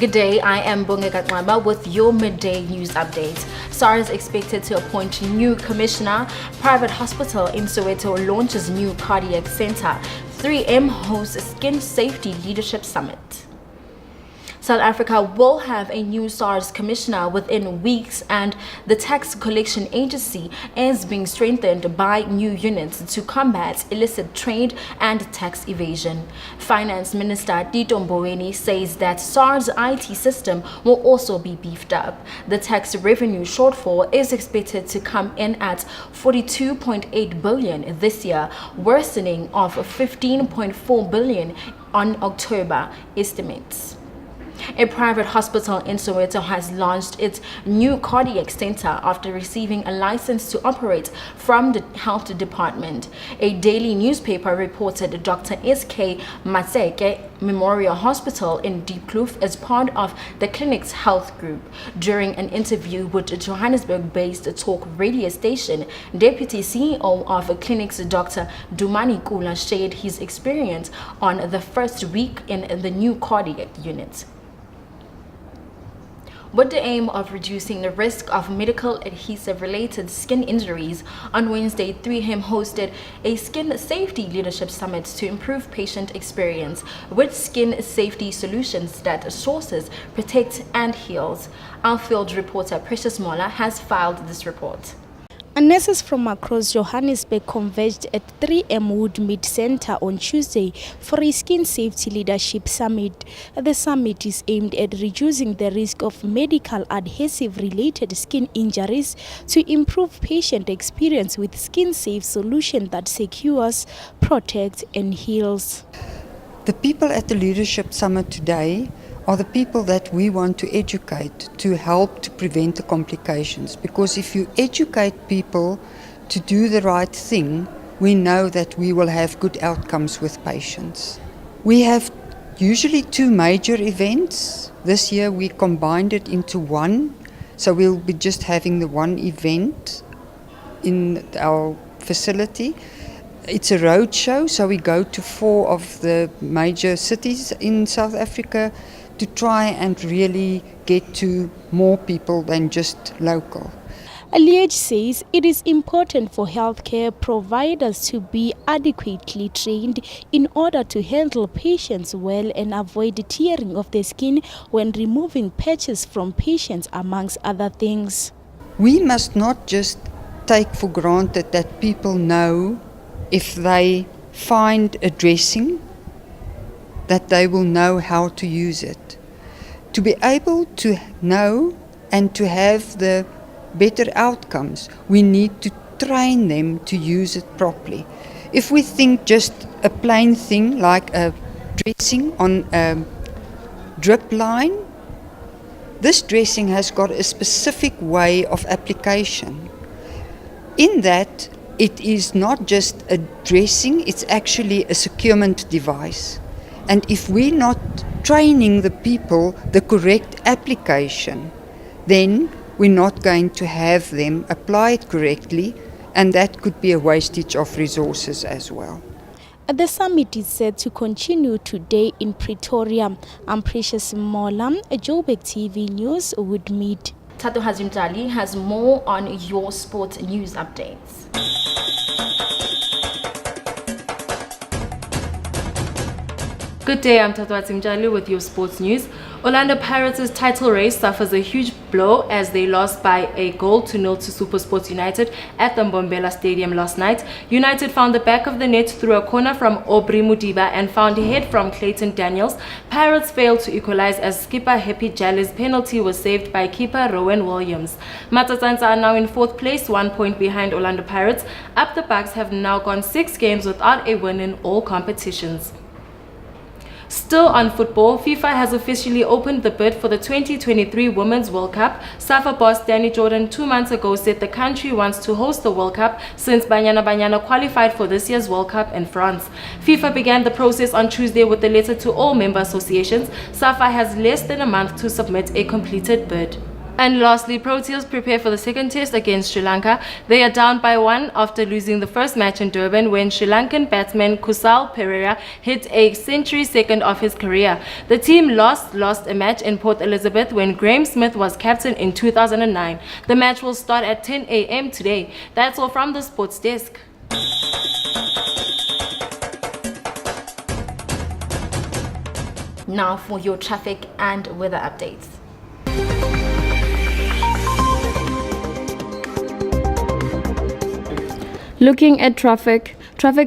Good day, I am Bunga Katwaba with your midday news update. SARS expected to appoint new commissioner. Private hospital in Soweto launches new cardiac center. 3M hosts Skin Safety Leadership Summit. South Africa will have a new SARS commissioner within weeks, and the tax collection agency is being strengthened by new units to combat illicit trade and tax evasion. Finance Minister Tito Mboweni says that SARS IT system will also be beefed up. The tax revenue shortfall is expected to come in at 42.8 billion this year, worsening of 15.4 billion on October estimates. A private hospital in Soweto has launched its new cardiac center after receiving a license to operate from the health department. A daily newspaper reported Dr. S.K. Matseke Memorial Hospital in Diepkloof as part of the clinic's health group. During an interview with a Johannesburg-based talk radio station, Deputy CEO of the clinic's Dr. Dumani Kula shared his experience on the first week in the new cardiac unit. With the aim of reducing the risk of medical adhesive-related skin injuries, on Wednesday, 3M hosted a Skin Safety Leadership Summit to improve patient experience with skin safety solutions that sources, protect, and heals. Our field reporter Precious Mola has filed this report. Nurses from across Johannesburg converged at 3M Woodmead Center on Tuesday for a Skin Safety Leadership Summit. The summit is aimed at reducing the risk of medical adhesive-related skin injuries to improve patient experience with skin-safe solution that secures, protects, and heals. The people at the Leadership Summit today are the people that we want to educate to help to prevent the complications. Because if you educate people to do the right thing, we know that we will have good outcomes with patients. We have usually two major events. This year we combined it into one, so we'll be just having the one event in our facility. It's a road show, so we go to 4 of the major cities in South Africa to try and really get to more people than just local. Liege says it is important for healthcare providers to be adequately trained in order to handle patients well and avoid tearing of the skin when removing patches from patients, amongst other things. We must not just take for granted that people know if they find a dressing that they will know how to use it. To be able to know and to have the better outcomes, we need to train them to use it properly. If we think just a plain thing like a dressing on a drip line, this dressing has got a specific way of application. In that, it is not just a dressing, it's actually a securement device. And if we're not training the people the correct application, then we're not going to have them apply it correctly, and that could be a wastage of resources as well. The summit is set to continue today in Pretoria. I'm Precious Mola, Joburgtv News Woodmead. Tato Hazimtali has more on your sport news updates. Good day, I'm Tato Hazimtali with your sports news. Orlando Pirates' title race suffers a huge blow as they lost by a goal to nil to SuperSport United at the Mbombela Stadium last night. United found the back of the net through a corner from Aubrey Mudiba and found a head from Clayton Daniels. Pirates failed to equalize as skipper Happy Jali's penalty was saved by keeper Rowan Williams. Matatans are now in 4th place, 1 point behind Orlando Pirates. Up the Bucks have now gone 6 games without a win in all competitions. Still on football, FIFA has officially opened the bid for the 2023 Women's World Cup. SAFA boss Danny Jordan 2 months ago said the country wants to host the World Cup since Banyana Banyana qualified for this year's World Cup in France. FIFA began the process on Tuesday with a letter to all member associations. SAFA has less than a month to submit a completed bid. And lastly, Proteas prepare for the second test against Sri Lanka. They are down by 1 after losing the first match in Durban when Sri Lankan batsman Kusal Perera hit a century second of his career. The team lost a match in Port Elizabeth when Graeme Smith was captain in 2009. The match will start at 10 a.m. today. That's all from the sports desk. Now for your traffic and weather updates. Looking at traffic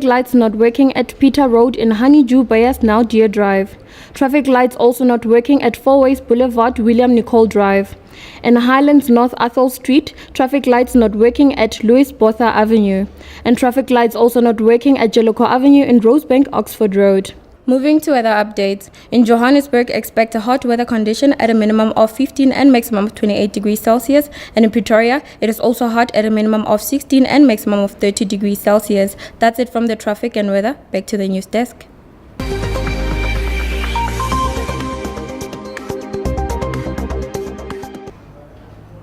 lights not working at Peter Road in Honeydew Bayas now Deer Drive. Traffic lights also not working at Fourways Boulevard, William Nicole Drive. In Highlands North Athol Street, traffic lights not working at Louis Botha Avenue. And traffic lights also not working at Jellicoe Avenue in Rosebank, Oxford Road. Moving to weather updates. In Johannesburg, expect a hot weather condition at a minimum of 15 and maximum of 28 degrees Celsius. And in Pretoria, it is also hot at a minimum of 16 and maximum of 30 degrees Celsius. That's it from the traffic and weather. Back to the news desk.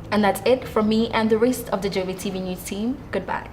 And that's it from me and the rest of the Joburgtv News team. Goodbye.